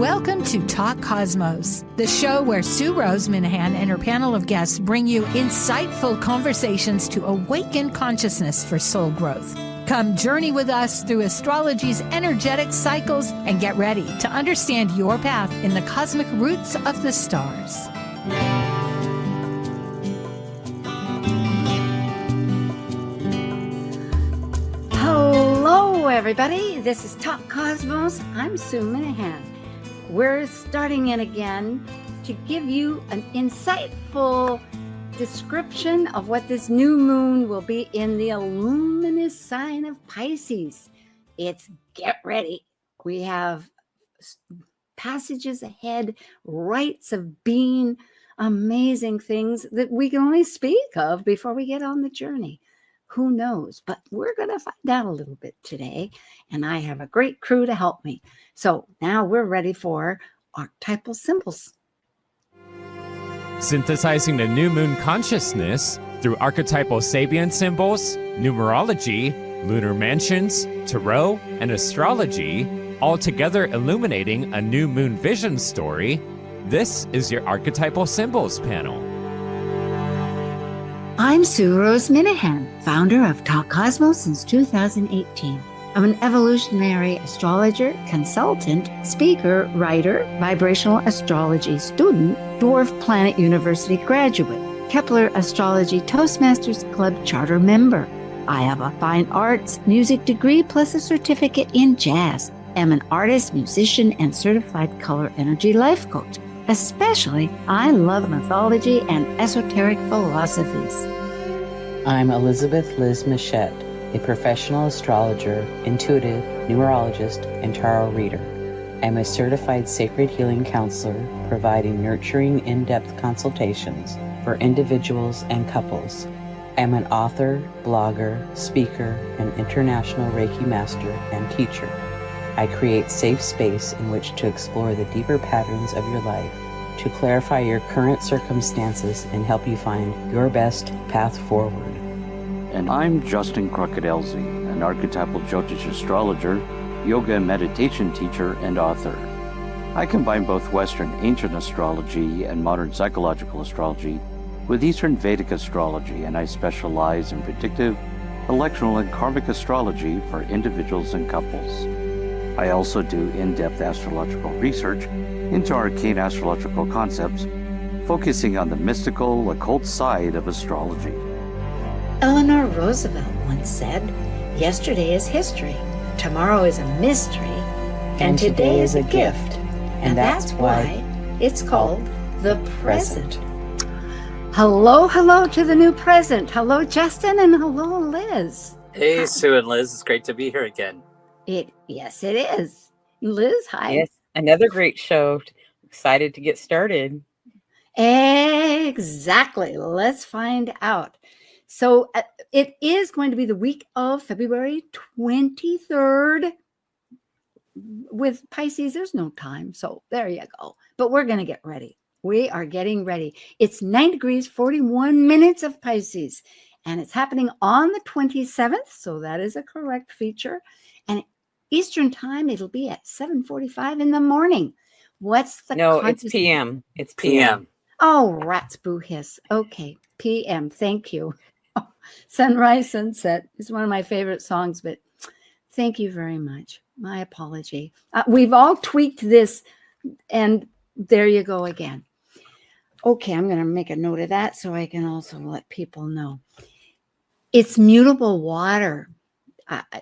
Welcome to Talk Cosmos, the show where Sue Rose Minahan and her panel of guests bring you insightful conversations to awaken consciousness for soul growth. Come journey with us through astrology's energetic cycles and get ready to understand your path in the cosmic roots of the stars. Hello, everybody. This is Talk Cosmos. I'm Sue Minahan. We're starting in again to give you an insightful description of what this new moon will be in the luminous sign of Pisces. It's get ready. We have passages ahead, rites of being, amazing things that we can only speak of before we get on the journey. Who knows? But we're going to find out a little bit today, and I have a great crew to help me. So now we're ready for archetypal symbols. Synthesizing the new moon consciousness through archetypal Sabian symbols, numerology, lunar mansions, tarot, and astrology, all together illuminating a new moon vision story. This is your Archetypal Symbols panel. I'm Sue Rose Minahan, founder of Talk Cosmos since 2018. I'm an evolutionary astrologer, consultant, speaker, writer, vibrational astrology student, Dwarf Planet University graduate, Kepler Astrology Toastmasters Club charter member. I have a fine arts music degree plus a certificate in jazz. I'm an artist, musician, and certified color energy life coach. Especially, I love mythology and esoteric philosophies. I'm Elizabeth Liz Muschett, a professional astrologer, intuitive, numerologist, and tarot reader. I'm a certified sacred healing counselor, providing nurturing, in-depth consultations for individuals and couples. I'm an author, blogger, speaker, and international Reiki master and teacher. I create safe space in which to explore the deeper patterns of your life, to clarify your current circumstances and help you find your best path forward. And I'm Justin Crocodelsy, an archetypal Jyotish astrologer, yoga and meditation teacher, and author. I combine both Western ancient astrology and modern psychological astrology with Eastern Vedic astrology, and I specialize in predictive, electional, and karmic astrology for individuals and couples. I also do in-depth astrological research into arcane astrological concepts, focusing on the mystical, occult side of astrology. Eleanor Roosevelt once said, "Yesterday is history, tomorrow is a mystery, and today is a gift." And that's why it's called the present. Hello, hello to the new present. Hello, Justin, and hello, Liz. Hey, Sue and Liz. It's great to be here again. Yes, it is. Liz, hi. Yes, another great show. Excited to get started. Exactly. Let's find out. So it is going to be the week of February 23rd. With Pisces, there's no time. So there you go. But we're going to get ready. We are getting ready. It's 9 degrees, 41 minutes of Pisces. And it's happening on the 27th. So that is a correct feature. And Eastern time, it'll be at 7:45 in the morning. What's the it's PM. It's PM. Oh, rats boo hiss. Okay, PM. Thank you. Sunrise, Sunset is one of my favorite songs, but thank you very much. My apology. We've all tweaked this, and there you go again. Okay, I'm going to make a note of that so I can also let people know. It's mutable water.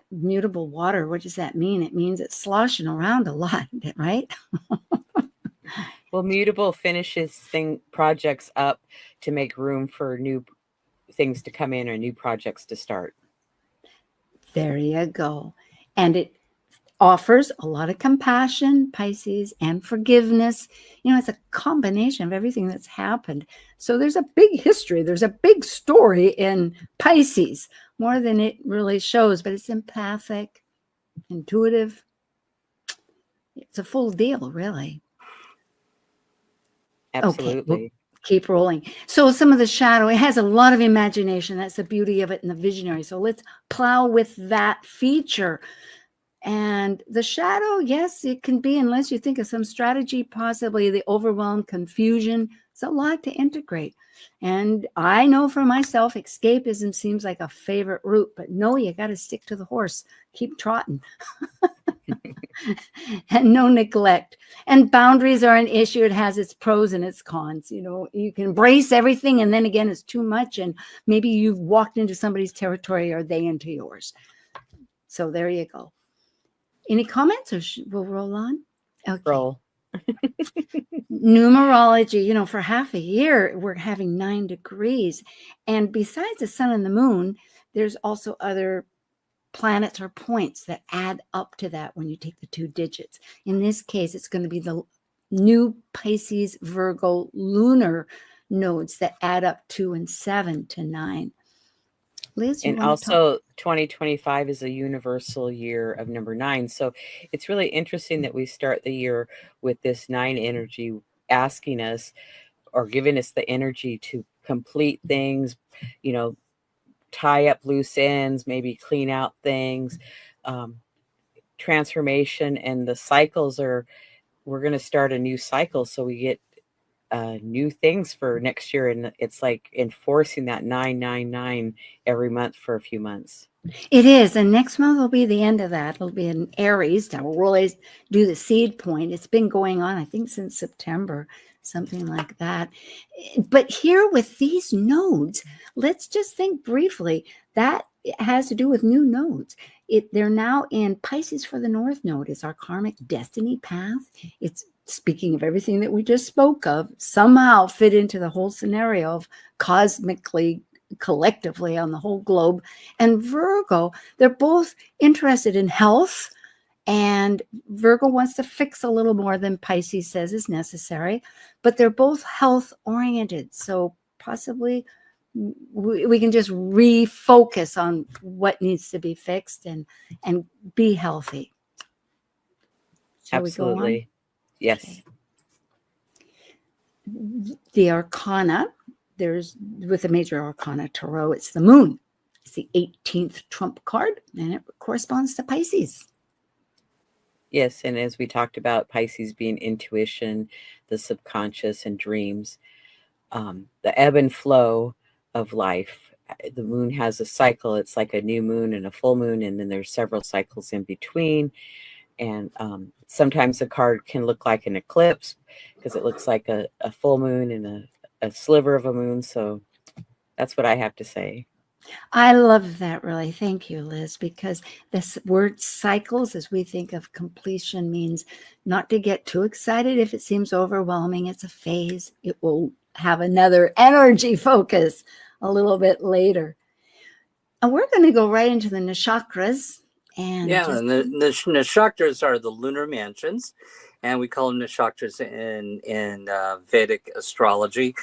Mutable water, what does that mean? It means it's sloshing around a lot, right? Well, mutable finishes projects up to make room for new things to come in or new projects to start. There you go. And it offers a lot of compassion, Pisces, and forgiveness. You know, it's a combination of everything that's happened. So there's a big history. There's a big story in Pisces, more than it really shows, but it's empathic, intuitive. It's a full deal, really. Absolutely. Okay, we'll keep rolling. So some of the shadow, it has a lot of imagination. That's the beauty of it and the visionary. So let's plow with that feature. And the shadow, yes, it can be, unless you think of some strategy, possibly the overwhelm, confusion. It's a lot to integrate. And I know for myself, escapism seems like a favorite route, but no, you got to stick to the horse, keep trotting. And no neglect. And boundaries are an issue. It has its pros and its cons. You know, you can embrace everything, and then again, it's too much. And maybe you've walked into somebody's territory or they into yours. So there you go. Any comments, or we'll roll on? Okay. Roll. Numerology, you know, for half a year, we're having 9 degrees. And besides the sun and the moon, there's also other planets or points that add up to that when you take the 2 digits. In this case, it's going to be the new Pisces Virgo lunar nodes that add up 2 and 7 to 9. Liz, and also 2025 is a universal year of number 9. So it's really interesting that we start the year with this 9 energy asking us or giving us the energy to complete things, you know, tie up loose ends, maybe clean out things, transformation. And the cycles are, we're going to start a new cycle. So we get new things for next year. And it's like enforcing that 999 every month for a few months. It is. And next month will be the end of that. It'll be in Aries. That will really do the seed point. It's been going on, I think, since September, something like that. But here with these nodes, let's just think briefly. That has to do with new nodes. They're now in Pisces for the North node. It's our karmic destiny path. It's, speaking of everything that we just spoke of, somehow fit into the whole scenario of cosmically, collectively on the whole globe. And Virgo, they're both interested in health, and Virgo wants to fix a little more than Pisces says is necessary, but they're both health oriented. So possibly we can just refocus on what needs to be fixed and be healthy. Shall Absolutely. we go on? Yes. Okay. The arcana, there's, with the major arcana tarot, it's the moon. It's the 18th trump card, and it corresponds to Pisces. Yes, and as we talked about, Pisces being intuition, the subconscious, and dreams, the ebb and flow of life. The moon has a cycle. It's like a new moon and a full moon, and then there's several cycles in between. And sometimes the card can look like an eclipse because it looks like a full moon and a sliver of a moon. So that's what I have to say. I love that, really. Thank you, Liz, because this word cycles, as we think of completion, means not to get too excited if it seems overwhelming. It's a phase. It will have another energy focus a little bit later. And we're going to go right into the Nakshatras. And and the Nakshatras are the lunar mansions, and we call them Nakshatras in Vedic astrology.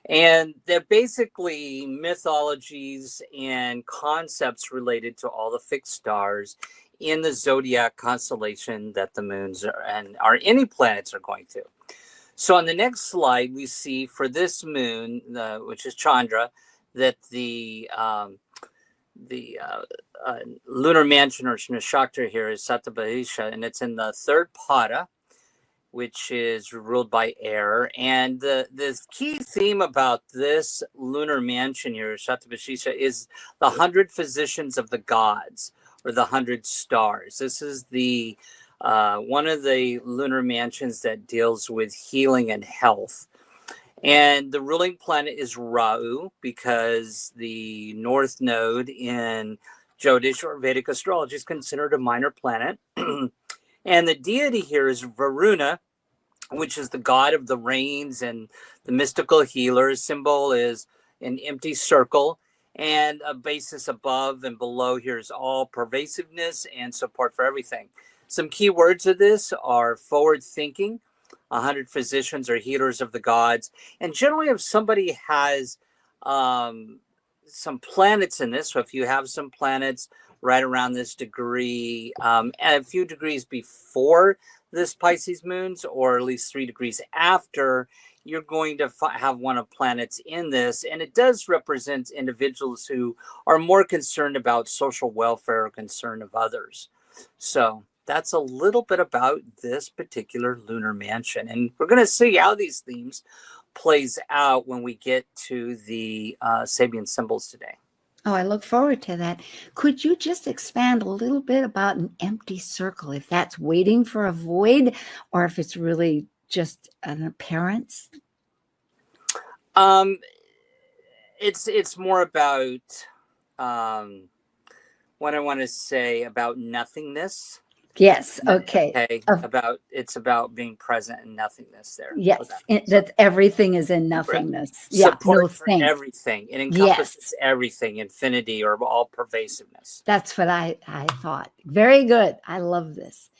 And they're basically mythologies and concepts related to all the fixed stars in the zodiac constellation that the moons are any planets are going to. So on the next slide, we see for this moon, which is Chandra, that the lunar mansion or nakshatra here is Satabhahisha, and it's in the 3rd pada, which is ruled by air. And the key theme about this lunar mansion here, Satabhahisha, is the 100 physicians of the gods, or the 100 stars. This is the one of the lunar mansions that deals with healing and health. And the ruling planet is Rahu, because the north node in Jyotish or Vedic astrology is considered a minor planet. And the deity here is Varuna, which is the god of the rains and the mystical healer. Symbol is an empty circle, and a basis above and below here is all pervasiveness and support for everything. Some key words of this are forward thinking, 100 physicians or healers of the gods. And generally, if somebody has some planets in this, so if you have some planets right around this degree, and a few degrees before this Pisces moons, or at least 3 degrees after, you're going to have one of planets in this. And it does represent individuals who are more concerned about social welfare or concern of others. So that's a little bit about this particular lunar mansion. And we're going to see how these themes plays out when we get to the Sabian symbols today. Oh, I look forward to that. Could you just expand a little bit about an empty circle, if that's waiting for a void or if it's really just an appearance? It's more about what I want to say about nothingness. Yes. Okay. Okay. It's about being present in nothingness there. Yes. That everything is in nothingness. Yeah. Support for everything. It encompasses everything, infinity or all pervasiveness. That's what I thought. Very good. I love this.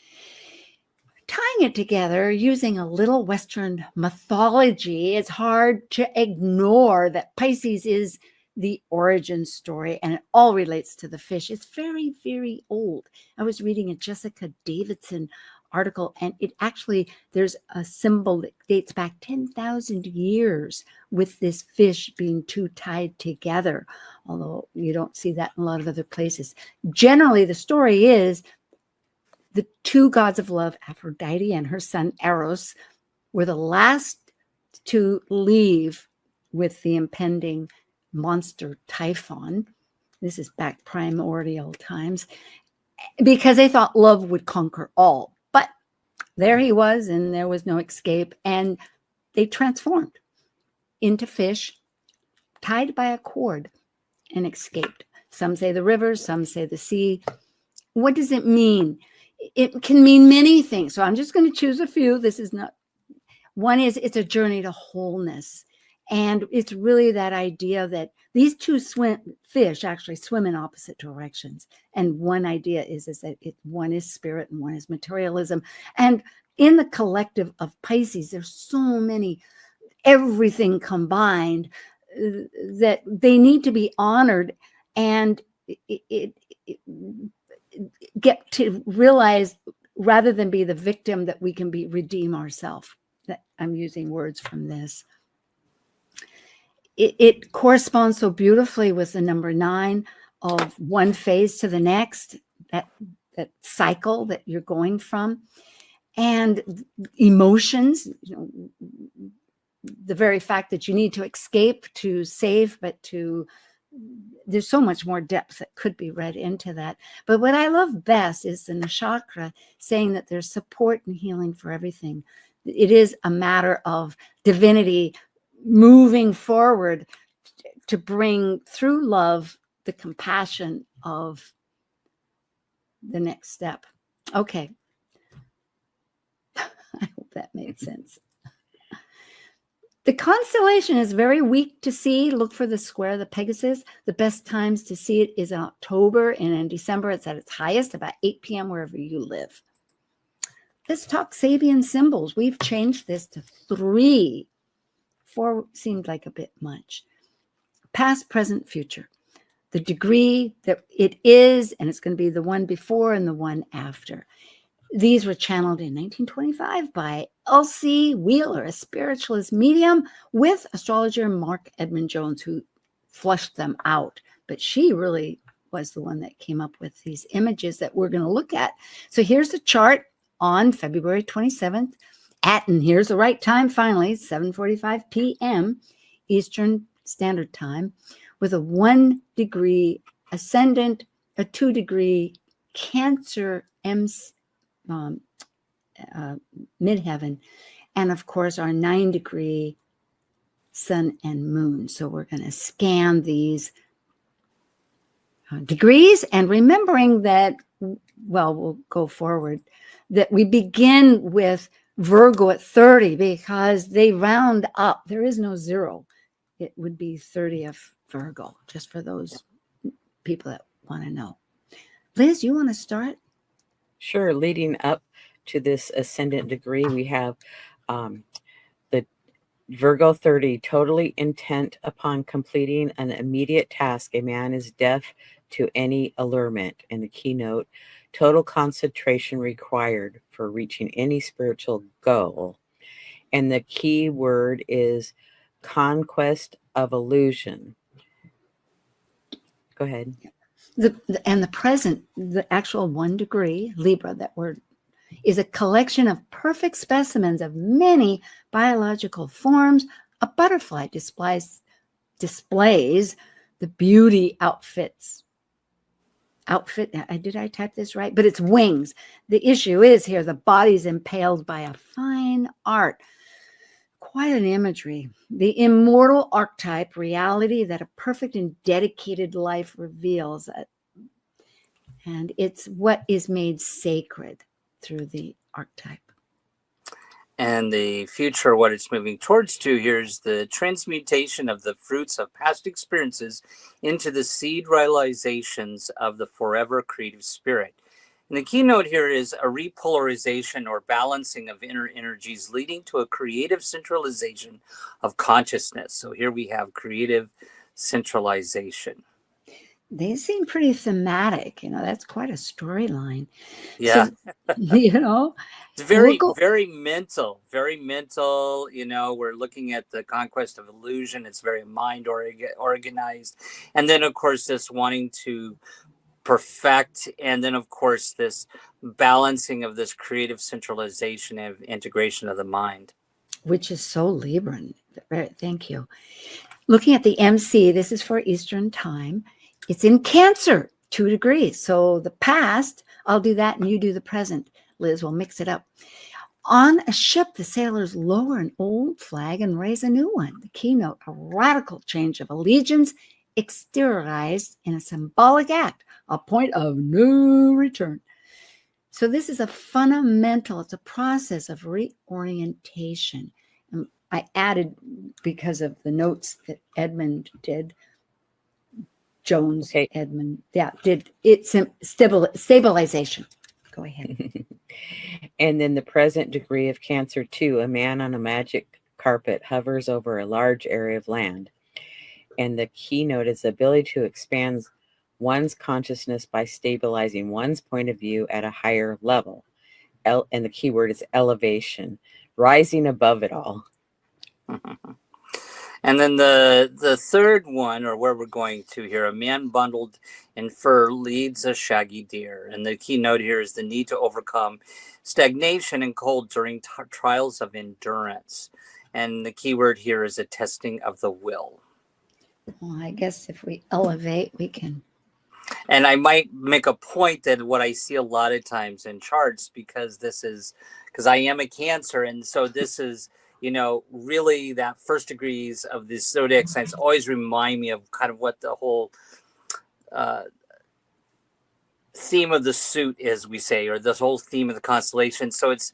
Tying it together using a little Western mythology, it's hard to ignore that Pisces is the origin story, and it all relates to the fish. It's very, very old. I was reading a Jessica Davidson article, and it actually, there's a symbol that dates back 10,000 years with this fish being two tied together, although you don't see that in a lot of other places. Generally, the story is the two gods of love, Aphrodite and her son Eros, were the last to leave with the impending monster Typhon. This is back primordial times, because they thought love would conquer all. But there he was, and there was no escape, and they transformed into fish, tied by a cord, and escaped. Some say the river, some say the sea. What does it mean? It can mean many things. So I'm just going to choose a few. This is not, one is it's a journey to wholeness. And it's really that idea that these two fish actually swim in opposite directions. And one idea is that one is spirit and one is materialism. And in the collective of Pisces, there's so many, everything combined, that they need to be honored and get to realize, rather than be the victim, that we can redeem ourselves. That I'm using words from this. It corresponds so beautifully with the number 9 of one phase to the next, that cycle that you're going from, and emotions, the very fact that you need to escape to save, but there's so much more depth that could be read into that. But what I love best is the Nakshatra saying that there's support and healing for everything. It is a matter of divinity moving forward to bring through love the compassion of the next step. Okay. I hope that made sense. The constellation is very weak to see. Look for the square, the Pegasus. The best times to see it is in October, and in December it's at its highest, about 8 p.m. wherever you live. Let's talk Sabian symbols. We've changed this to 3. 4 seemed like a bit much. Past, present, future. The degree that it is, and it's going to be the one before and the one after. These were channeled in 1925 by Elsie Wheeler, a spiritualist medium, with astrologer Mark Edmund Jones, who flushed them out. But she really was the one that came up with these images that we're going to look at. So here's the chart on February 27th and here's the right time, finally, 7:45 p.m. Eastern Standard Time, with a 1 degree ascendant, a 2 degree Cancer midheaven, and of course our 9 degree sun and moon. So we're going to scan these degrees, and remembering that, well, we'll go forward, that we begin with Virgo at 30 because they round up. There is no 0. It would be 30 of Virgo, just for those people that want to know. Liz, you want to start? Sure. Leading up to this ascendant degree, we have the Virgo 30, totally intent upon completing an immediate task. A man is deaf to any allurement. And the keynote, total concentration required for reaching any spiritual goal. And the key word is conquest of illusion. Go ahead. And the present, the actual 1 degree, Libra, that word, is a collection of perfect specimens of many biological forms. A butterfly displays the beauty outfit. Did I type this right? But it's wings. The issue is here, the body's impaled by a fine art. Quite an imagery. The immortal archetype reality that a perfect and dedicated life reveals. And it's what is made sacred through the archetype. And the future, what it's moving towards to here is the transmutation of the fruits of past experiences into the seed realizations of the forever creative spirit. And the keynote here is a repolarization or balancing of inner energies leading to a creative centralization of consciousness. So here we have creative centralization. They seem pretty thematic. That's quite a storyline. Yeah. So, it's very mental, very mental. We're looking at the conquest of illusion. It's very mind organized. And then, of course, this wanting to perfect. And then, of course, this balancing of this creative centralization and integration of the mind. Which is so Libran. Thank you. Looking at the MC, this is for Eastern time. It's in Cancer, 2 degrees. So the past, I'll do that and you do the present. Liz will mix it up. On a ship, the sailors lower an old flag and raise a new one. The keynote, a radical change of allegiance exteriorized in a symbolic act, a point of no return. So this is a fundamental, it's a process of reorientation. And I added, because of the notes that Edmund did, Edmund, did it stabilization. Go ahead. And then the present degree of Cancer 2, a man on a magic carpet hovers over a large area of land. And the keynote is the ability to expand one's consciousness by stabilizing one's point of view at a higher level. And the keyword is elevation, rising above it all. And then the third one, or where we're going to here, a man bundled in fur leads a shaggy deer. And the keynote here is the need to overcome stagnation and cold during trials of endurance. And the keyword here is a testing of the will. Well, I guess if we elevate, we can. And I might make a point that what I see a lot of times in charts, because I am a Cancer. And so this is, really that first degrees of the zodiac signs always remind me of kind of what the whole theme of the suit is, we say, or this whole theme of the constellation. So it's,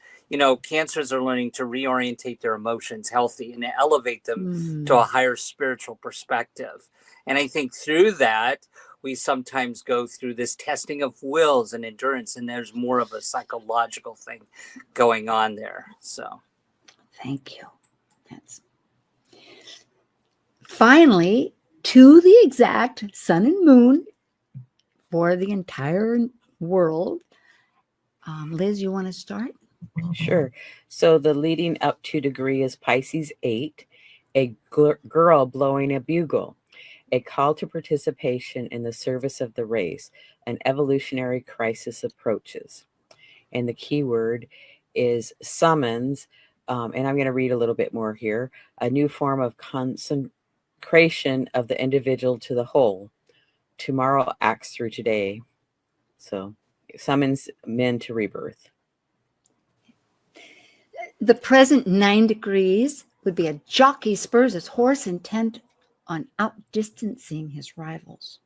Cancers are learning to reorientate their emotions healthy and elevate them to a higher spiritual perspective. And I think through that, we sometimes go through this testing of wills and endurance, and there's more of a psychological thing going on there. So. Thank you. That's finally to the exact sun and moon for the entire world. Liz, you want to start? Sure. So the leading up 2 degree is Pisces 8, a girl blowing a bugle, a call to participation in the service of the race. An evolutionary crisis approaches. And the keyword is summons. And I'm going to read a little bit more here. A new form of consecration of the individual to the whole. Tomorrow acts through today. So summons men to rebirth. The present 9 degrees would be a jockey spurs his horse intent on outdistancing his rivals.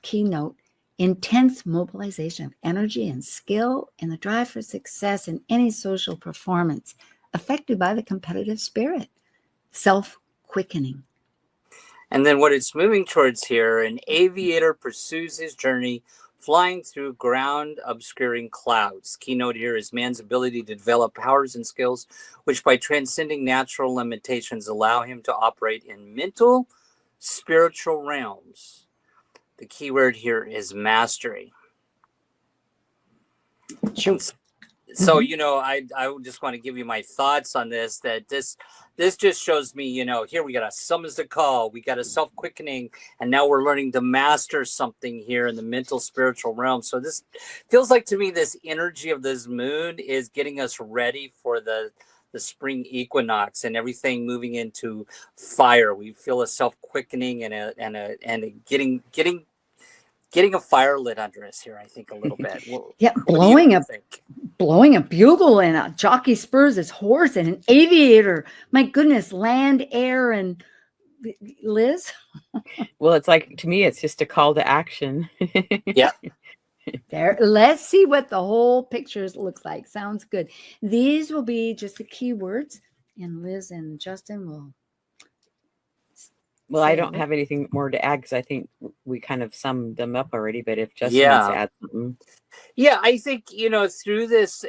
Keynote, intense mobilization of energy and skill in the drive for success in any social performance, affected by the competitive spirit, self-quickening. And then what it's moving towards here, an aviator pursues his journey flying through ground obscuring clouds. Keynote here is man's ability to develop powers and skills which by transcending natural limitations allow him to operate in mental, spiritual realms. The keyword here is mastery. So, I just want to give you my thoughts on this, that this just shows me, here we got a summons to call, we got a self-quickening, and now we're learning to master something here in the mental spiritual realm. So this feels like to me, this energy of this moon is getting us ready for the spring equinox and everything moving into fire. We feel a self-quickening and a getting a fire lit under us here, I think, a little bit. Blowing a bugle and a jockey spurs his horse and an aviator. My goodness, land, air, and Liz? Well, it's like, to me, it's just a call to action. Yeah. There, let's see what the whole picture looks like. Sounds good. These will be just the keywords, and Liz and Justin will. Well, I don't have anything more to add because I think we kind of summed them up already. But if Justin wants to add something. Yeah, I think, through this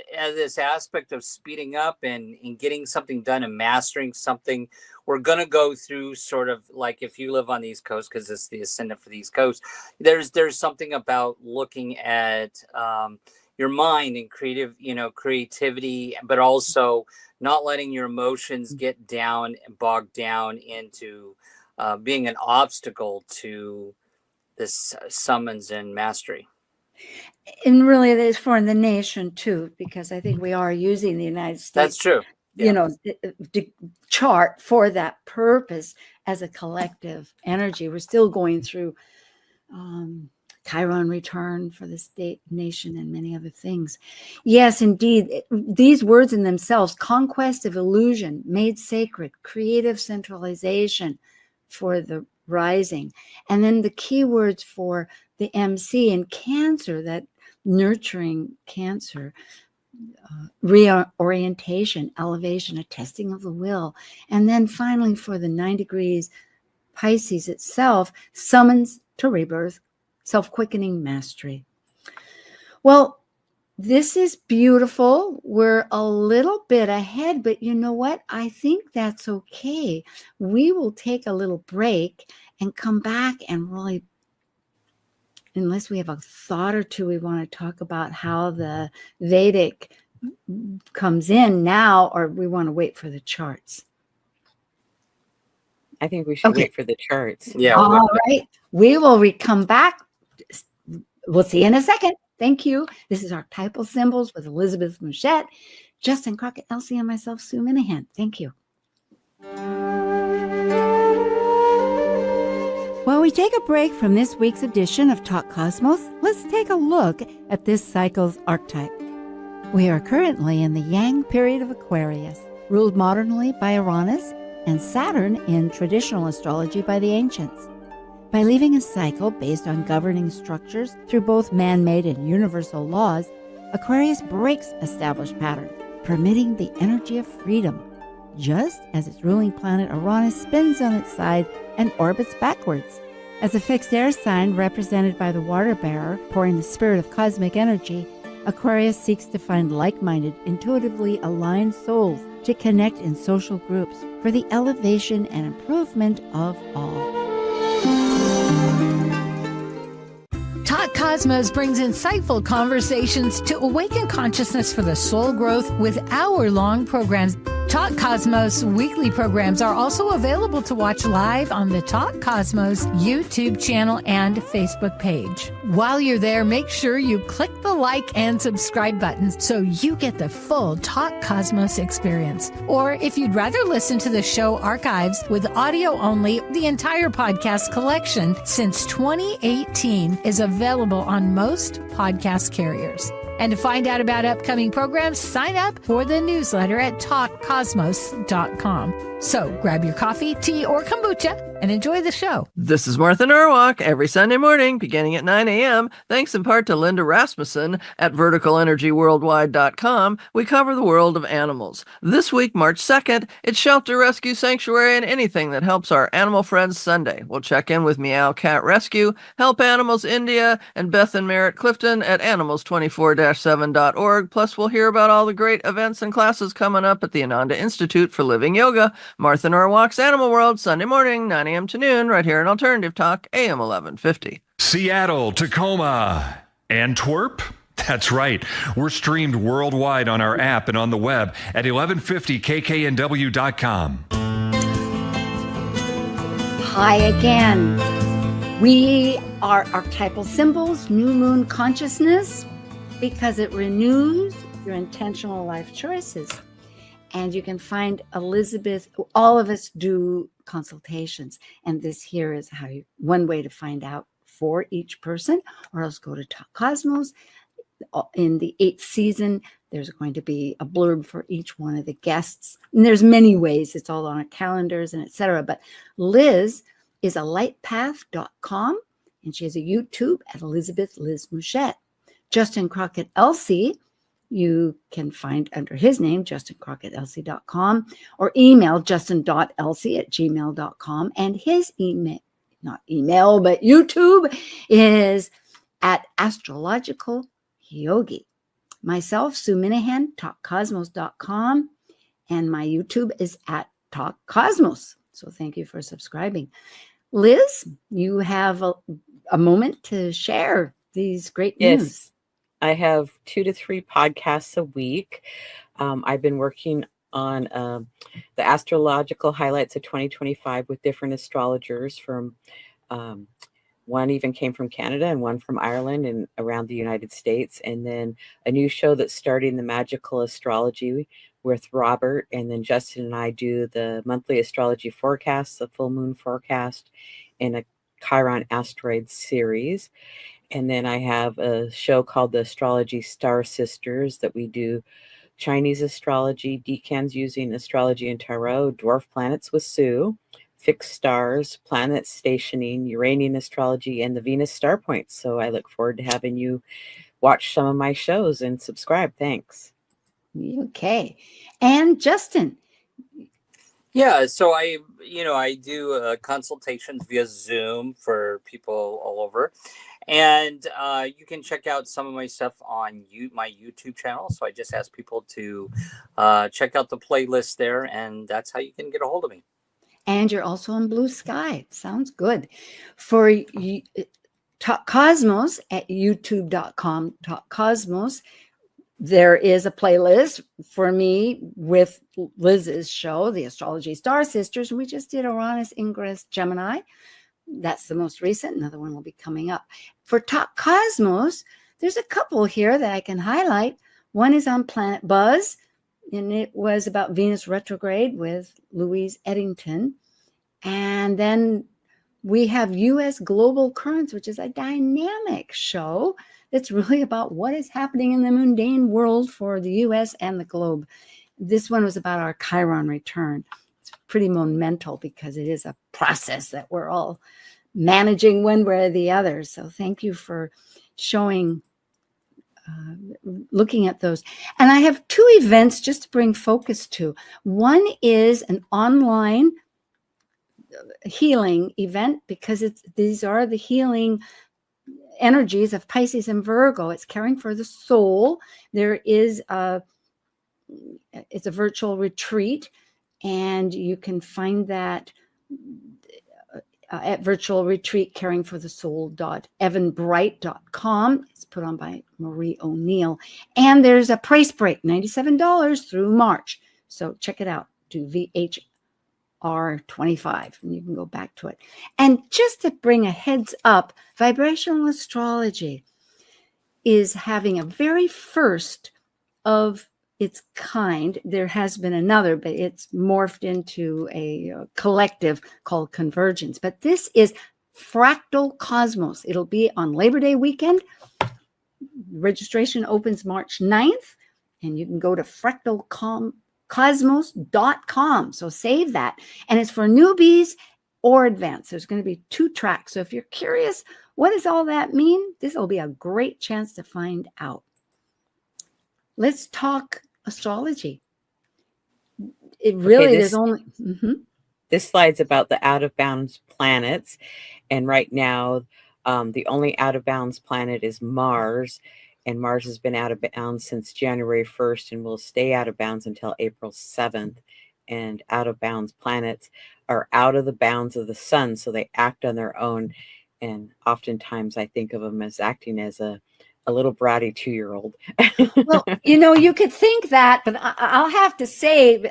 aspect of speeding up and getting something done and mastering something, we're going to go through sort of like, if you live on the East Coast, because it's the ascendant for the East Coast, there's something about looking at your mind and creativity, but also not letting your emotions get bogged down into being an obstacle to this summons and mastery. And really, it is for the nation too, because I think we are using the United States. That's true. Yeah. Chart for that purpose as a collective energy. We're still going through Chiron return for the state, nation, and many other things. Yes, indeed. These words in themselves: conquest of illusion, made sacred, creative centralization for the rising, and then the keywords for the MC in Cancer, that nurturing Cancer, reorientation, elevation, a testing of the will. And then finally for the 9 degrees Pisces itself, summons to rebirth, self-quickening mastery. Well, this is beautiful. We're a little bit ahead, but you know what? I think that's okay. We will take a little break and come back and really, unless we have a thought or two, we want to talk about how the Vedic comes in now, or we want to wait for the charts. I think we should wait for the charts. Yeah. All right. We will come back. We'll see you in a second. Thank you. This is Archetypal Symbols with Elizabeth Muschett, Justin Crockett, Elsie, and myself, Sue Minahan. Thank you. While we take a break from this week's edition of Talk Cosmos, let's take a look at this cycle's archetype. We are currently in the Yang period of Aquarius, ruled modernly by Uranus and Saturn in traditional astrology by the ancients. By leaving a cycle based on governing structures through both man-made and universal laws, Aquarius breaks established patterns, permitting the energy of freedom, just as its ruling planet Uranus spins on its side and orbits backwards. As a fixed air sign represented by the water bearer pouring the spirit of cosmic energy, Aquarius seeks to find like-minded, intuitively aligned souls to connect in social groups for the elevation and improvement of all. Talk Cosmos brings insightful conversations to awaken consciousness for the soul growth with hour-long programs. Talk Cosmos weekly programs are also available to watch live on the Talk Cosmos YouTube channel and Facebook page. While you're there, make sure you click the like and subscribe buttons so you get the full Talk Cosmos experience. Or if you'd rather listen to the show archives with audio only, the entire podcast collection since 2018 is available on most podcast carriers. And to find out about upcoming programs, sign up for the newsletter at talkcosmos.com. So grab your coffee, tea, or kombucha and enjoy the show. This is Martha Norwalk every Sunday morning beginning at 9 a.m. Thanks in part to Linda Rasmussen at verticalenergyworldwide.com. We cover the world of animals. This week, March 2nd, it's Shelter Rescue Sanctuary and anything that helps our animal friends Sunday. We'll check in with Meow Cat Rescue, Help Animals India, and Beth and Merritt Clifton at animals24-7.org. Plus, we'll hear about all the great events and classes coming up at the Ananda Institute for Living Yoga. Martha Norwalk's Animal World, Sunday morning, 9 a.m. to noon, right here on Alternative Talk, AM 1150. Seattle, Tacoma, Antwerp, That's right. We're streamed worldwide on our app and on the web at 1150kknw.com. Hi again. We are Archetypal Symbols, New Moon Consciousness, because it renews your intentional life choices. And you can find Elizabeth, all of us do consultations. And this here is one way to find out for each person, or else go to Talk Cosmos. In the 8th season, there's going to be a blurb for each one of the guests. And there's many ways. It's all on our calendars and etc. But Liz is a lightpath.com, and she has a YouTube at Elizabeth Liz Muschett. Justin Crockett Elsie, you can find under his name, JustinCrockettElsie.com, or email justin.elsie@gmail.com. And his email, not email, but YouTube is at Astrological Yogi. Myself, Sue Minahan, TalkCosmos.com, and my YouTube is at Talk Cosmos. So thank you for subscribing. Liz, you have a moment to share these great news. Yes, I have 2 to 3 podcasts a week. I've been working on the astrological highlights of 2025 with different astrologers from one even came from Canada and one from Ireland and around the United States. And then a new show that's starting, the Magical Astrology with Robert. And then Justin and I do the monthly astrology forecast, the full moon forecast, and a Chiron asteroid series. And then I have a show called the Astrology Star Sisters that we do Chinese astrology, decans using astrology and tarot, dwarf planets with Sue, fixed stars, planet stationing, Uranian astrology, and the Venus star points. So I look forward to having you watch some of my shows and subscribe. Thanks. Okay. And Justin. Yeah, so I do consultations via Zoom for people all over. And you can check out some of my stuff on my YouTube channel. So I just ask people to check out the playlist there, and that's how you can get a hold of me. And you're also on Blue Sky. Sounds good. For Talk Cosmos at youtube.com, Talk Cosmos, there is a playlist for me with Liz's show, the Astrology Star Sisters. And we just did Uranus, Ingress, Gemini. That's the most recent. Another one will be coming up. For Talk Cosmos, there's a couple here that I can highlight. One is on Planet Buzz, and it was about Venus retrograde with Louise Eddington. And then we have U.S. Global Currents, which is a dynamic show that's really about what is happening in the mundane world for the U.S. and the globe. This one was about our Chiron return. It's pretty monumental because it is a process that we're all managing one way or the other. So thank you for showing looking at those. And I have 2 events just to bring focus to. One is an online healing event because these are the healing energies of Pisces and Virgo. It's caring for the soul. There is it's a virtual retreat, and you can find that at virtual retreat caringforthesoul.evanbright.com. It's put on by Marie O'Neill. And there's a price break, $97 through March. So check it out. Do VHR25 and you can go back to it. And just to bring a heads up, vibrational astrology is having a very first of its kind. There has been another, but it's morphed into a collective called Convergence. But this is Fractal Cosmos. It'll be on Labor Day weekend. Registration opens March 9th, and you can go to fractalcosmos.com. So save that. And it's for newbies or advanced. There's going to be 2 tracks. So if you're curious, what does all that mean? This will be a great chance to find out. Let's talk astrology. It really there's only this slide's about the out of bounds planets, and right now the only out of bounds planet is Mars, and Mars has been out of bounds since January 1st and will stay out of bounds until April 7th. And out of bounds planets are out of the bounds of the sun, so they act on their own. And oftentimes I think of them as acting as a a little bratty 2-year-old. Well, you could think that, but I'll have to say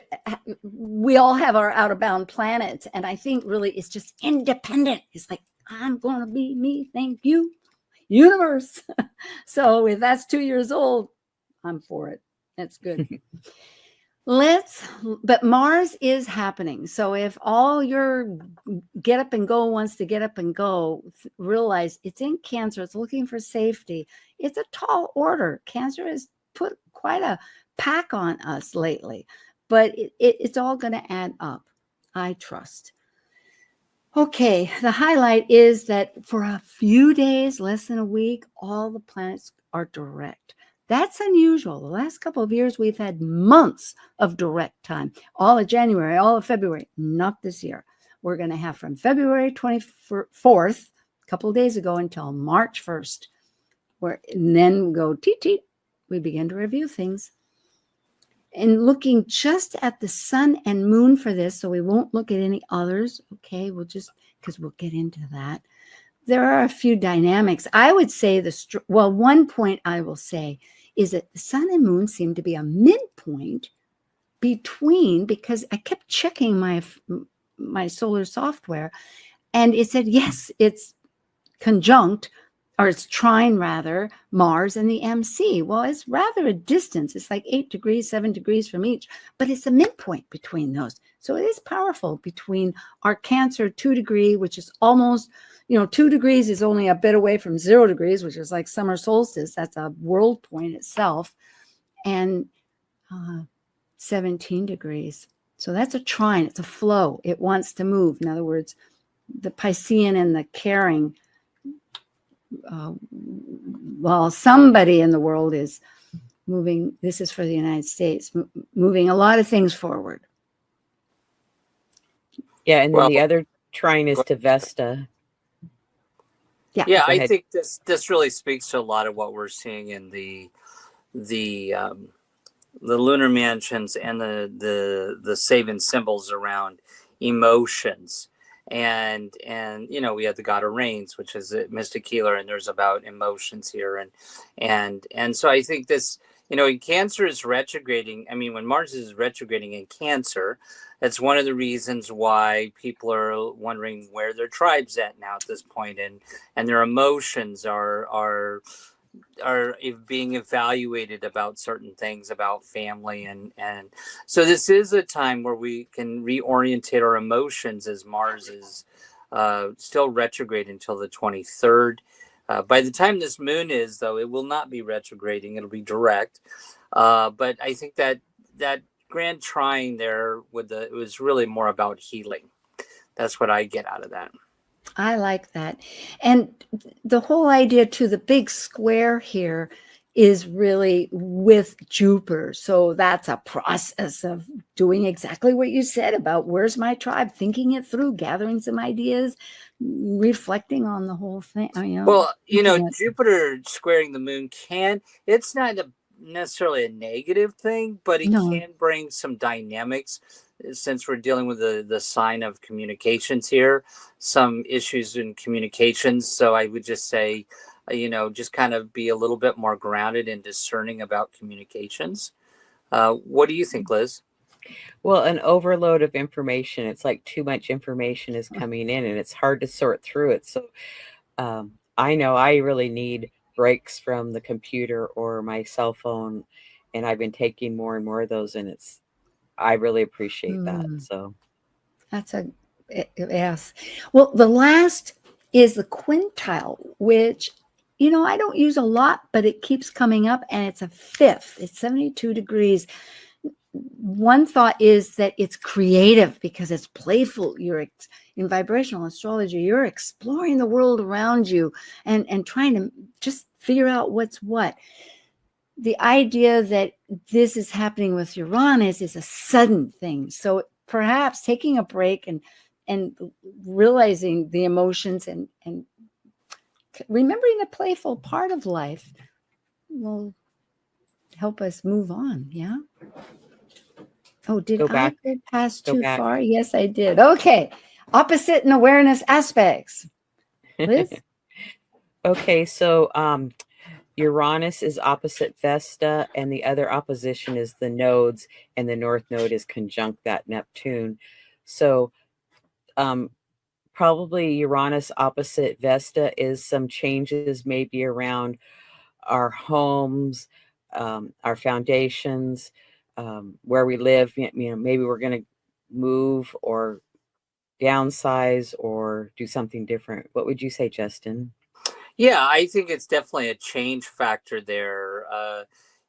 we all have our out of bound planets. And I think really it's just independent. It's like, I'm going to be me. Thank you, universe. So if that's 2 years old, I'm for it. That's good. But Mars is happening. So if all your get up and go wants to get up and go, realize it's in Cancer. It's looking for safety. It's a tall order. Cancer has put quite a pack on us lately, but it's all going to add up. I trust. Okay. The highlight is that for a few days, less than a week, all the planets are direct. That's unusual. The last couple of years, we've had months of direct time. All of January, all of February. Not this year. We're going to have from February 24th, a couple of days ago, until March 1st. And then we go teet. We begin to review things. And looking just at the sun and moon for this, so we won't look at any others. Okay, because we'll get into that. There are a few dynamics. I would say one point I will say is that the sun and moon seem to be a midpoint between, because I kept checking my solar software and it said, yes, it's conjunct, or it's trine rather, Mars and the MC. Well, it's rather a distance. It's like 8 degrees, 7 degrees from each, but it's a midpoint between those. So it is powerful between our Cancer 2 degree, which is almost, 2 degrees is only a bit away from 0 degrees, which is like summer solstice. That's a world point itself. And 17 degrees. So that's a trine. It's a flow. It wants to move. In other words, the Piscean and the caring, somebody in the world is moving. This is for the United States, moving a lot of things forward. Yeah. And then the other trine is to Vesta. Yeah, I think this really speaks to a lot of what we're seeing in the lunar mansions and the Sabian symbols around emotions. And we have the god of rains, which is a mystic healer, and there's about emotions here. And so I think this, in Cancer is retrograding. I mean, when Mars is retrograding in Cancer, that's one of the reasons why people are wondering where their tribe's at now at this point, and their emotions are being evaluated about certain things about family, and so this is a time where we can reorientate our emotions, as Mars is still retrograde until the 23rd. By the time this moon is, though, it will not be retrograding. It'll be direct. But I think that grand trine there it was really more about healing. That's what I get out of that. I like that. And the whole idea to the big square here is really with Jupiter. So that's a process of doing exactly what you said about where's my tribe, thinking it through, gathering some ideas, reflecting on the whole thing. Jupiter squaring the moon it's not necessarily a negative thing, but it can bring some dynamics, since we're dealing with the sign of communications here, some issues in communications. So I would just say, just kind of be a little bit more grounded and discerning about communications. What do you think, Liz? Well, an overload of information. It's like too much information is coming in and it's hard to sort through it. So I know I really need breaks from the computer or my cell phone. And I've been taking more and more of those, and I really appreciate that. So that's yes. Well, the last is the quintile, which, I don't use a lot, but it keeps coming up, and it's a fifth. It's 72 degrees. One thought is that it's creative because it's playful. You're in vibrational astrology, you're exploring the world around you and trying to just figure out what's what. The idea that this is happening with Uranus is a sudden thing. So perhaps taking a break and realizing the emotions and remembering the playful part of life will help us move on. Yeah. Oh, did I go past too far? Yes, I did. Okay. Opposite and awareness aspects. Liz? Okay. So Uranus is opposite Vesta, and the other opposition is the nodes, and the north node is conjunct that Neptune. So probably Uranus opposite Vesta is some changes maybe around our homes, our foundations, where we live. Maybe we're going to move or downsize or do something different. What would you say, Justin? Yeah, I think it's definitely a change factor there.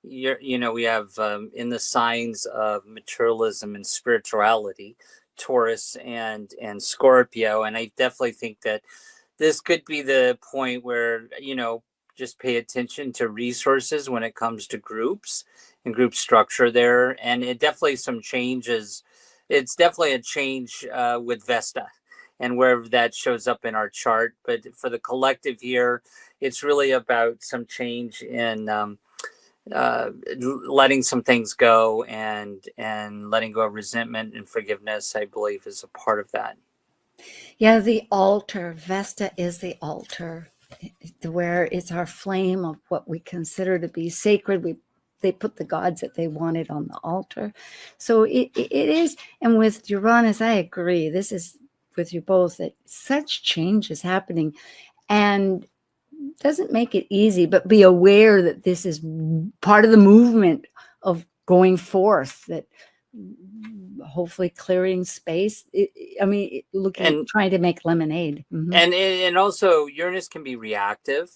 We have in the signs of materialism and spirituality, Taurus and Scorpio, and I definitely think that this could be the point where just pay attention to resources when it comes to groups and group structure there, and it definitely some changes. It's definitely a change with Vesta and wherever that shows up in our chart. But for the collective here, it's really about some change in letting some things go and letting go of resentment and forgiveness, I believe, is a part of that. Yeah, the altar. Vesta is the altar, where it's our flame of what we consider to be sacred. They put the gods that they wanted on the altar. So it is. And with Uranus, I agree. This is with you both, that such change is happening and doesn't make it easy, but be aware that this is part of the movement of going forth, that hopefully clearing space. Trying to make lemonade. Mm-hmm. And also Uranus can be reactive.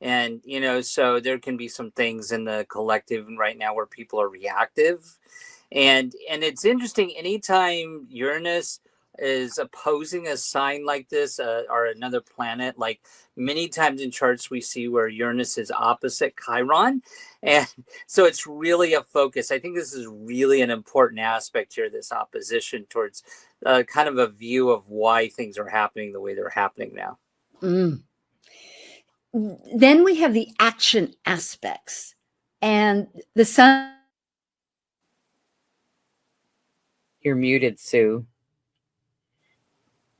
And, so there can be some things in the collective right now where people are reactive. And it's interesting, anytime Uranus is opposing a sign like this or another planet, like many times in charts we see where Uranus is opposite Chiron. And so it's really a focus. I think this is really an important aspect here, this opposition towards kind of a view of why things are happening the way they're happening now. Then we have the action aspects, and the sun. You're muted, Sue.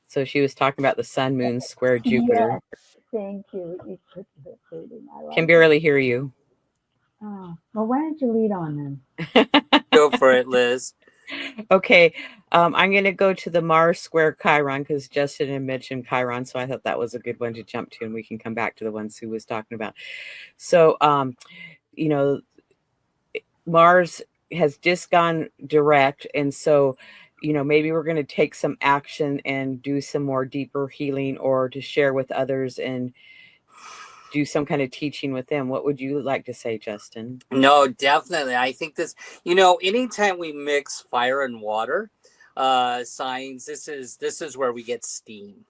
So she was talking about the sun, moon, square Jupiter. Yes, thank you. Can barely hear you. Oh, well, why don't you lead on then? Go for it, Liz. Okay, I'm going to go to the Mars square Chiron because Justin had mentioned Chiron, so I thought that was a good one to jump to, and we can come back to the one Sue was talking about. So, Mars has just gone direct, and so maybe we're going to take some action and do some more deeper healing, or to share with others and do some kind of teaching with them. What would you like to say, Justin? No, definitely. I think this, anytime we mix fire and water signs, this is where we get steam.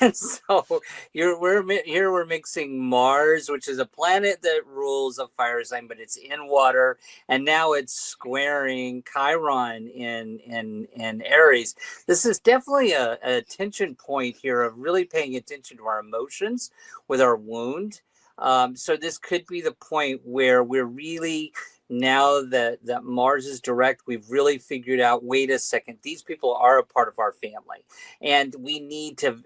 And so we're mixing Mars, which is a planet that rules a fire sign, but it's in water, and now it's squaring Chiron in Aries. This is definitely a tension point here of really paying attention to our emotions with our wound. So this could be the point where we're really, now that Mars is direct, we've really figured out, wait a second, these people are a part of our family, and we need to,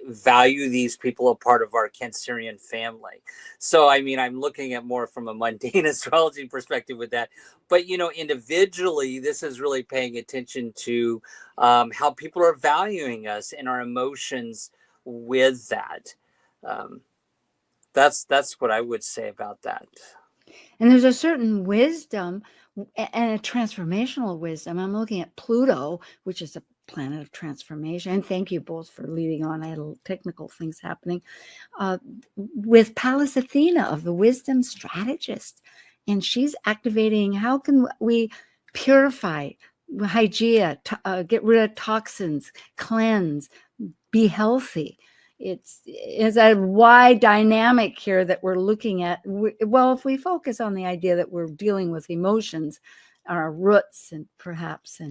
value these people a part of our Cancerian family. So, I'm looking at more from a mundane astrology perspective with that, but, individually, this is really paying attention to how people are valuing us and our emotions with that. That's what I would say about that. And there's a certain wisdom and a transformational wisdom. I'm looking at Pluto, which is a planet of transformation. And thank you both for leading on. I had little technical things happening with Pallas Athena of the wisdom strategist. And she's activating, how can we purify, hygiene, get rid of toxins, cleanse, be healthy. It's a wide dynamic here that we're looking at. Well, if we focus on the idea that we're dealing with emotions, our roots, and perhaps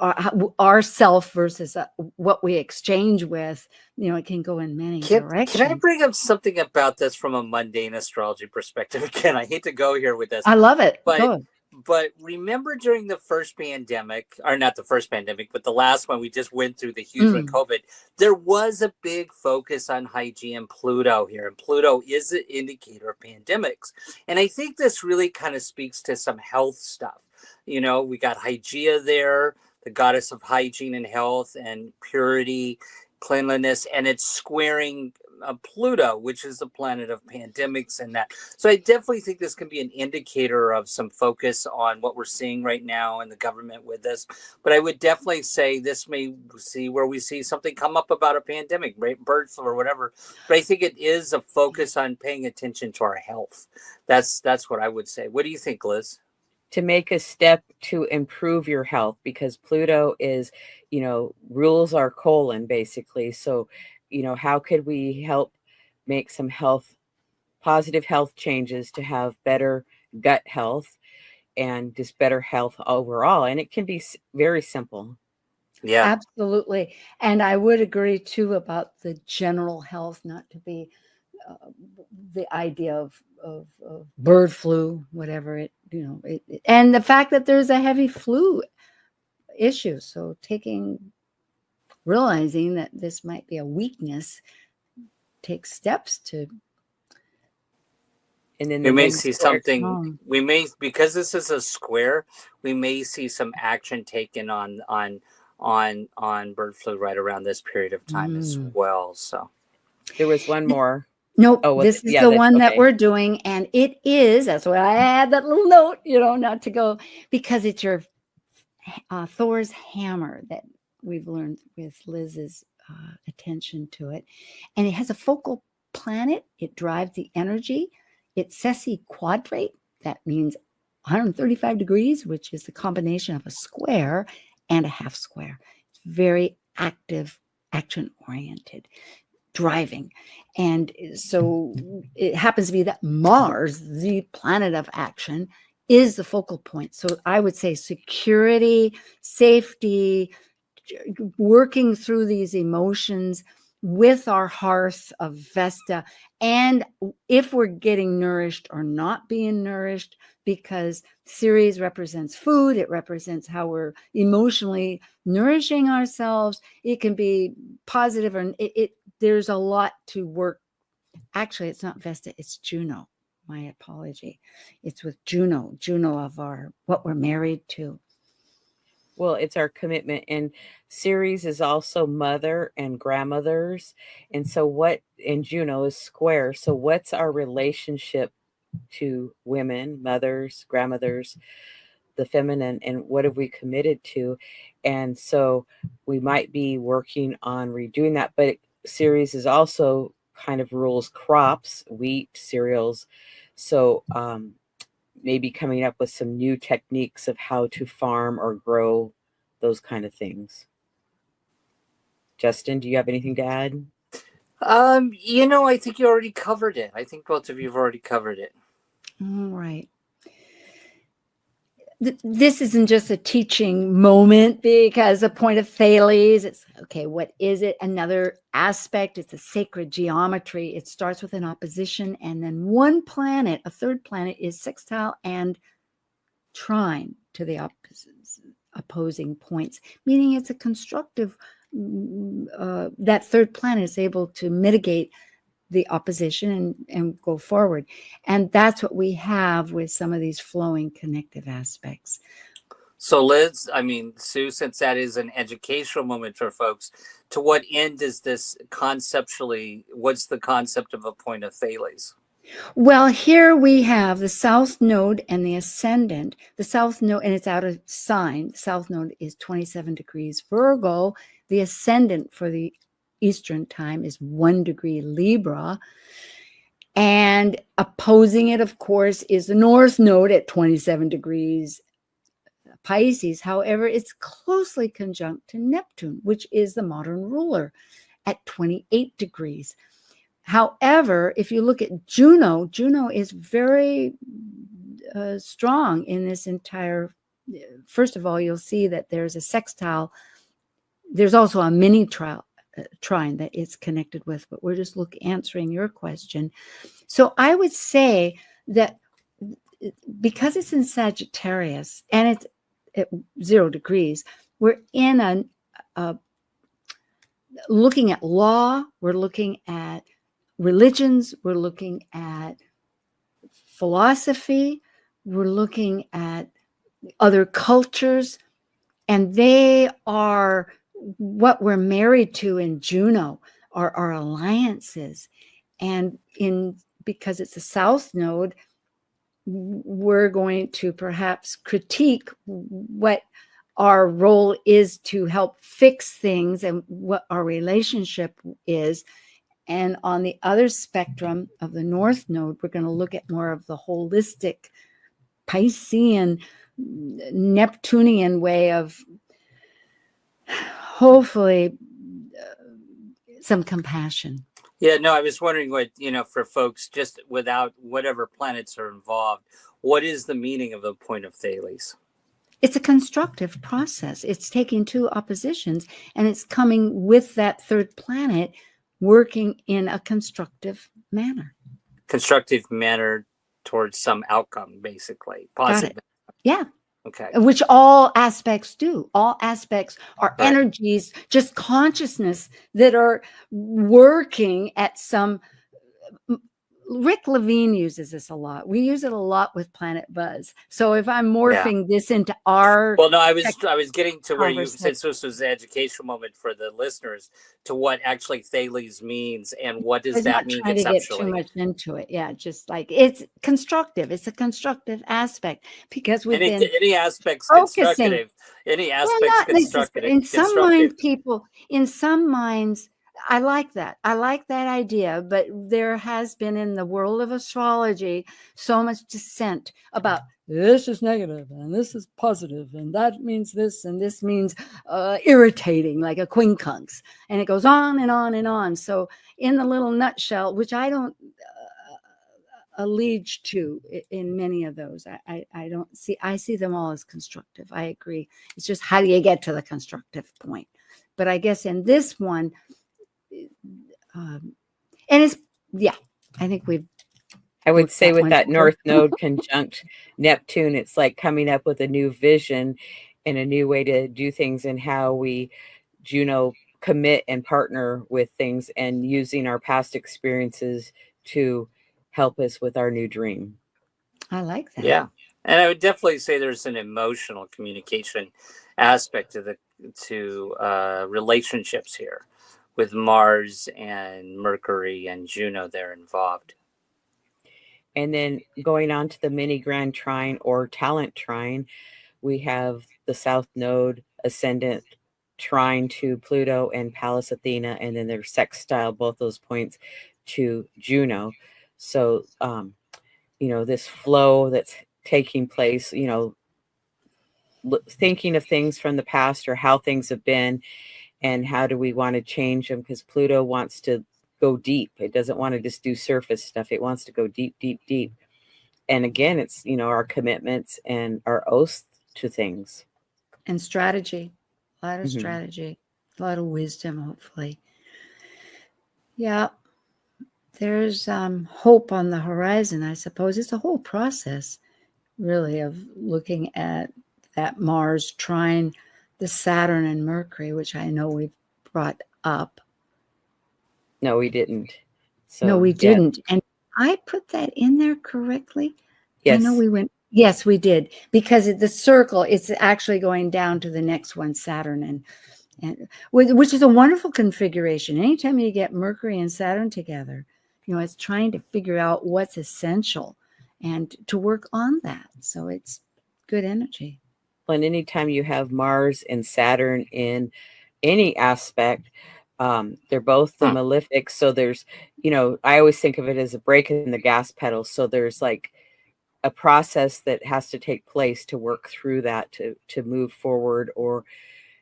our self versus what we exchange with, it can go in many directions. Can I bring up something about this from a mundane astrology perspective? Again, I hate to go here with this. I love it. But But remember during the first pandemic, or not the first pandemic, but the last one we just went through, the huge one, COVID, there was a big focus on hygiene and Pluto here. And Pluto is an indicator of pandemics. And I think this really kind of speaks to some health stuff. You know, we got Hygeia there, the goddess of hygiene and health and purity, cleanliness, and it's squaring Pluto, which is the planet of pandemics and that. So I definitely think this can be an indicator of some focus on what we're seeing right now in the government with this. But I would definitely say this may see where we see something come up about a pandemic, right? Bird flu or whatever. But I think it is a focus on paying attention to our health. That's what I would say. What do you think, Liz? To make a step to improve your health, because Pluto is, rules our colon basically. So, how could we help make some positive health changes to have better gut health and just better health overall? And it can be very simple. Yeah, absolutely. And I would agree too about the general health, not to be the idea of bird flu, whatever it, and the fact that there's a heavy flu issue. So realizing that this might be a weakness, take steps to. And then we may see something. We may, because this is a square, we may see some action taken on bird flu right around this period of time as well. So there was one more. Nope, this is the one that we're doing, and it is, that's why I had that little note, not to go, because it's your Thor's hammer that we've learned with Liz's attention to it. And it has a focal planet. It drives the energy. It's sesquiquadrate. That means 135 degrees, which is the combination of a square and a half square. It's very active, action-oriented, driving. And so it happens to be that Mars, the planet of action, is the focal point. So I would say security, safety, working through these emotions with our hearth of Vesta, and if we're getting nourished or not being nourished, because Ceres represents food, it represents how we're emotionally nourishing ourselves. It can be positive, or there's a lot to work. Actually, it's not Vesta, it's Juno. My apology. It's with Juno of what we're married to. Well, it's our commitment. And Ceres is also mother and grandmothers. And so and Juno is square. So what's our relationship to women, mothers, grandmothers, the feminine, and what have we committed to? And so we might be working on redoing that. But Ceres is also kind of rules crops, wheat, cereals. So maybe coming up with some new techniques of how to farm or grow those kind of things. Justin, do you have anything to add? I think you already covered it. I think both of you have already covered it. All right. This isn't just a teaching moment, because the point of Thales, it's okay, what is it? Another aspect, it's a sacred geometry. It starts with an opposition, and then one planet, a third planet, is sextile and trine to the opposing points, meaning it's a constructive, that third planet is able to mitigate the opposition and go forward. And that's what we have with some of these flowing connective aspects. So Liz, Sue, since that is an educational moment for folks, to what end is this conceptually, what's the concept of a point of Thales? Well, here we have the south node and the ascendant. The south node, and it's out of sign. The south node is 27 degrees Virgo. The ascendant for the Eastern time is 1 degree Libra. And opposing it, of course, is the north node at 27 degrees Pisces. However, it's closely conjunct to Neptune, which is the modern ruler, at 28 degrees. However, if you look at Juno is very strong in this entire. First of all, you'll see that there's a sextile. There's also a mini trine that it's connected with, but we're just answering your question. So I would say that because it's in Sagittarius and it's at 0 degrees, we're in a looking at law, we're looking at religions, we're looking at philosophy, we're looking at other cultures, and they are what we're married to in Juno, are our alliances. And because it's a south node, we're going to perhaps critique what our role is to help fix things and what our relationship is. And on the other spectrum of the north node, we're going to look at more of the holistic Piscean, Neptunian way of hopefully some compassion. Yeah, no, I was wondering what, for folks, just without whatever planets are involved, what is the meaning of the point of Thales? It's a constructive process. It's taking two oppositions and it's coming with that third planet working in a constructive manner. Constructive manner towards some outcome, basically. Positive. Yeah. Okay. Which all aspects do. All aspects are Right. energies, just consciousness that are working at some. Rick Levine uses this a lot. We use it a lot with Planet Buzz. So if I'm morphing this into our, Well, no, I was getting to where you, since this was the educational moment for the listeners, to what actually Thales means and what does that mean trying to get too conceptually. much into it. Yeah, just like it's constructive. It's a constructive aspect because we've been any aspects focusing. constructive. Any aspects Not constructive. in some mind people, in some minds, I like that. I like that idea, but there has been in the world of astrology so much dissent about this is negative and this is positive and that means this and this means irritating, like a quincunx, and it goes on and on and on. So in the little nutshell, which I don't allege to in many of those, I don't see, I see them all as constructive. I agree. It's just how do you get to the constructive point? But I guess in this one, and it's, I think I would say with that North Node conjunct Neptune, it's like coming up with a new vision and a new way to do things and how we, commit and partner with things and using our past experiences to help us with our new dream. I like that. Yeah. And I would definitely say there's an emotional communication aspect to relationships here, with Mars and Mercury and Juno there involved. And then going on to the mini grand trine or talent trine, we have the South Node ascendant trine to Pluto and Pallas Athena, and then they're sextile, both those points, to Juno. So, this flow that's taking place, thinking of things from the past or how things have been, and how do we want to change them? Because Pluto wants to go deep. It doesn't want to just do surface stuff. It wants to go deep, deep, deep. And again, it's, our commitments and our oaths to things. And strategy. A lot of strategy. A lot of wisdom, hopefully. Yeah. There's hope on the horizon, I suppose. It's a whole process, really, of looking at that Mars trine the Saturn and Mercury, which I know we've brought up. No, we didn't. So, no, we didn't. And I put that in there correctly. Yes. I know we went. Yes, we did. Because the circle, it's actually going down to the next one, Saturn, and which is a wonderful configuration. Anytime you get Mercury and Saturn together, it's trying to figure out what's essential and to work on that. So it's good energy. And anytime you have Mars and Saturn in any aspect, they're both the malefics. So there's, I always think of it as a break in the gas pedal. So there's like a process that has to take place to work through that, to move forward, or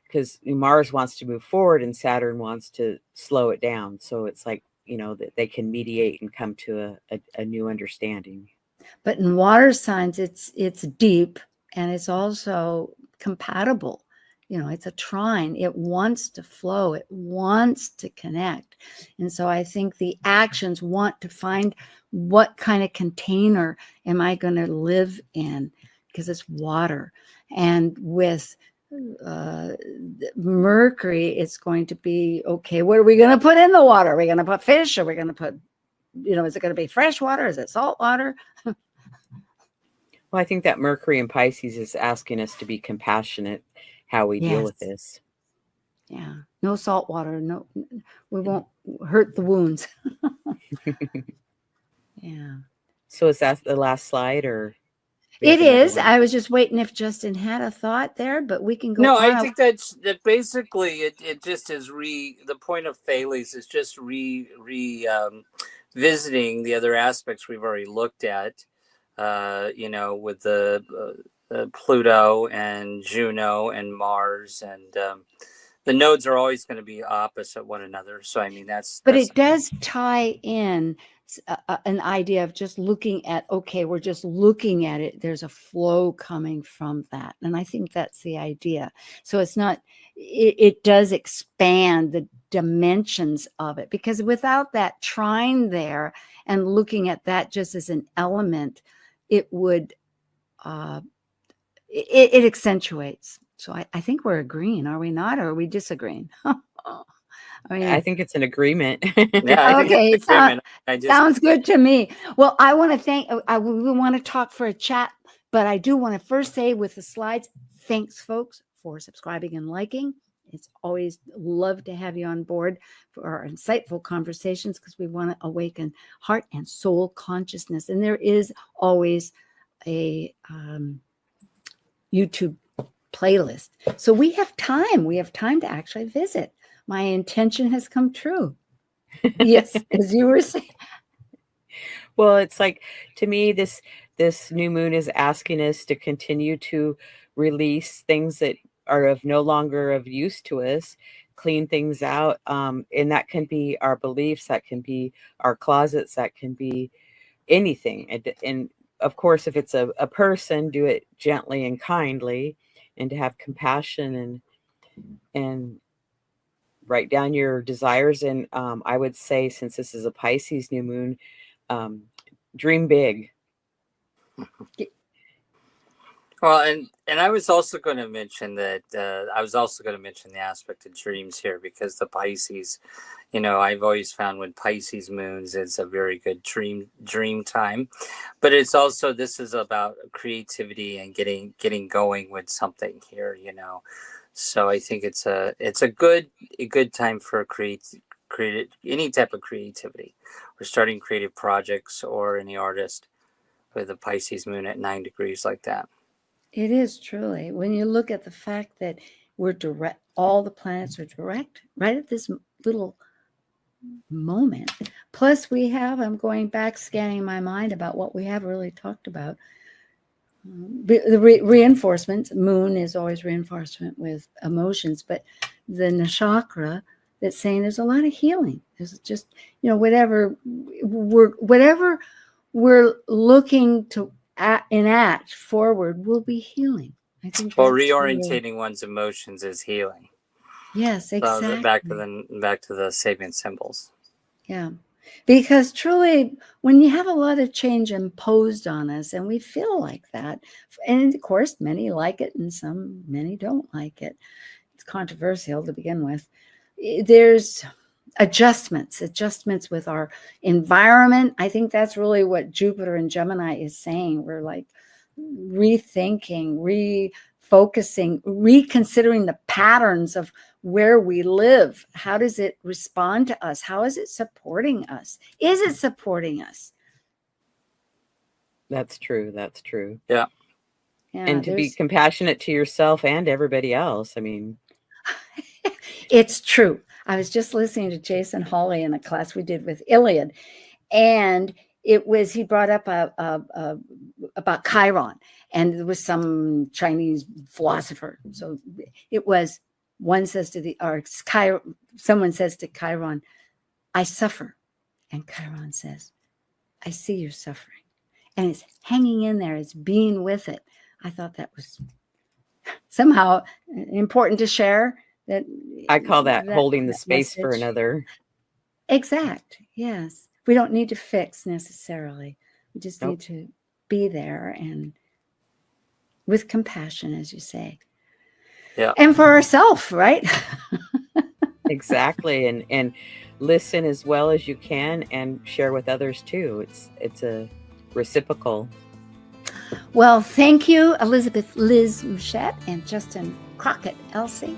because Mars wants to move forward and Saturn wants to slow it down. So it's like, that they can mediate and come to a new understanding. But in water signs, it's deep. And it's also compatible. it's a trine. It wants to flow. It wants to connect. And so I think the actions want to find what kind of container am I going to live in, because it's water. And with Mercury, it's going to be, okay, what are we going to put in the water? Are we going to put fish? Are we going to put, is it going to be fresh water? Is it salt water? Well, I think that Mercury in Pisces is asking us to be compassionate how we deal with this. Yeah. No salt water. No, we won't hurt the wounds. Yeah. So is that the last slide, or? It is. I was just waiting if Justin had a thought there, but we can go. No, I think that basically it just is the point of Thales is just visiting the other aspects we've already looked at, with the Pluto and Juno and Mars, and the nodes are always going to be opposite one another. So, I mean, but it does tie in an idea of just looking at, okay, we're just looking at it. There's a flow coming from that. And I think that's the idea. So it's not, it does expand the dimensions of it, because without that trine there and looking at that just as an element, it would, it accentuates. So I think we're agreeing, are we not? Or are we disagreeing? I think it's an agreement. Yeah, okay, sounds good to me. Well, I want to thank, we want to talk for a chat, but I do want to first say with the slides, thanks, folks, for subscribing and liking. It's always love to have you on board for our insightful conversations, because we want to awaken heart and soul consciousness. And there is always a YouTube playlist. So we have time. We have time to actually visit. My intention has come true. Yes, as you were saying. Well, it's like, to me, this new moon is asking us to continue to release things that are no longer of use to us, clean things out. And that can be our beliefs, that can be our closets, that can be anything. And of course, if it's a person, do it gently and kindly, and to have compassion and write down your desires. And I would say, since this is a Pisces new moon, dream big. Well, and I was also going to mention that the aspect of dreams here, because the Pisces, I've always found when Pisces moons, it's a very good dream time, but it's also, this is about creativity and getting going with something here, So I think it's a good time for any type of creativity, or starting creative projects, or any artist with a Pisces moon at 9 degrees like that. It is truly, when you look at the fact that we're direct, all the planets are direct right at this little moment. Plus we have, I'm going back, scanning my mind about what we have really talked about. The reinforcement, moon is always reinforcement with emotions, but the nakshatra that's saying there's a lot of healing. There's just, whatever we're looking to enact forward will be healing. I think. Well, reorientating one's emotions is healing. Yes, exactly. Back to the Sabian symbols. Yeah. Because truly, when you have a lot of change imposed on us, and we feel like that, and of course, many like it and many don't like it. It's controversial to begin with. There's adjustments with our environment. I think that's really what Jupiter and Gemini is saying. We're like rethinking, refocusing, reconsidering the patterns of where we live. How does it respond to us? How is it supporting us? Is it supporting us? That's true. That's true. Yeah. And to be compassionate to yourself and everybody else. I mean, it's true. I was just listening to Jason Hawley in a class we did with Iliad, and he brought up about Chiron, and there was some Chinese philosopher. So it was, someone says to Chiron, I suffer. And Chiron says, I see your suffering. And it's hanging in there. It's being with it. I thought that was somehow important to share. That I call that holding the space for message. another. Exact. Yes. We don't need to fix necessarily. We just need to be there and with compassion, as you say. Yeah. And for ourselves, right? Exactly. And listen as well as you can and share with others too. It's a reciprocal. Well, thank you, Elizabeth Liz Muschett and Justin Crockett Elsie.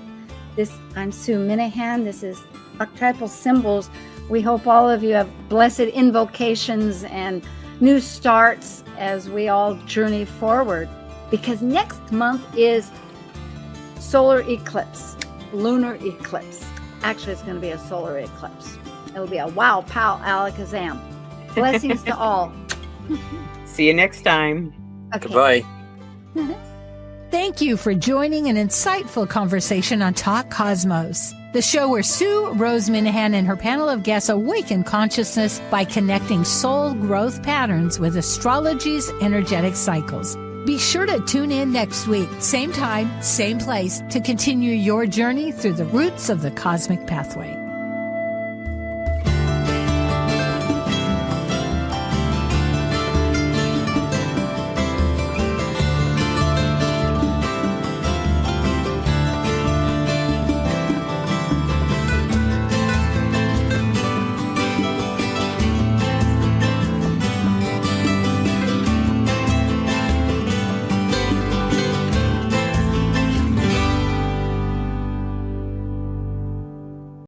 I'm Sue Minahan. This is Archetypal Symbols. We hope all of you have blessed invocations and new starts as we all journey forward. Because next month is solar eclipse, lunar eclipse. Actually, it's going to be a solar eclipse. It'll be a wow, pow, alakazam. Blessings to all. See you next time. Okay. Goodbye. Thank you for joining an insightful conversation on Talk Cosmos, the show where Sue Rose Minahan and her panel of guests awaken consciousness by connecting soul growth patterns with astrology's energetic cycles. Be sure to tune in next week, same time, same place, to continue your journey through the roots of the cosmic pathway.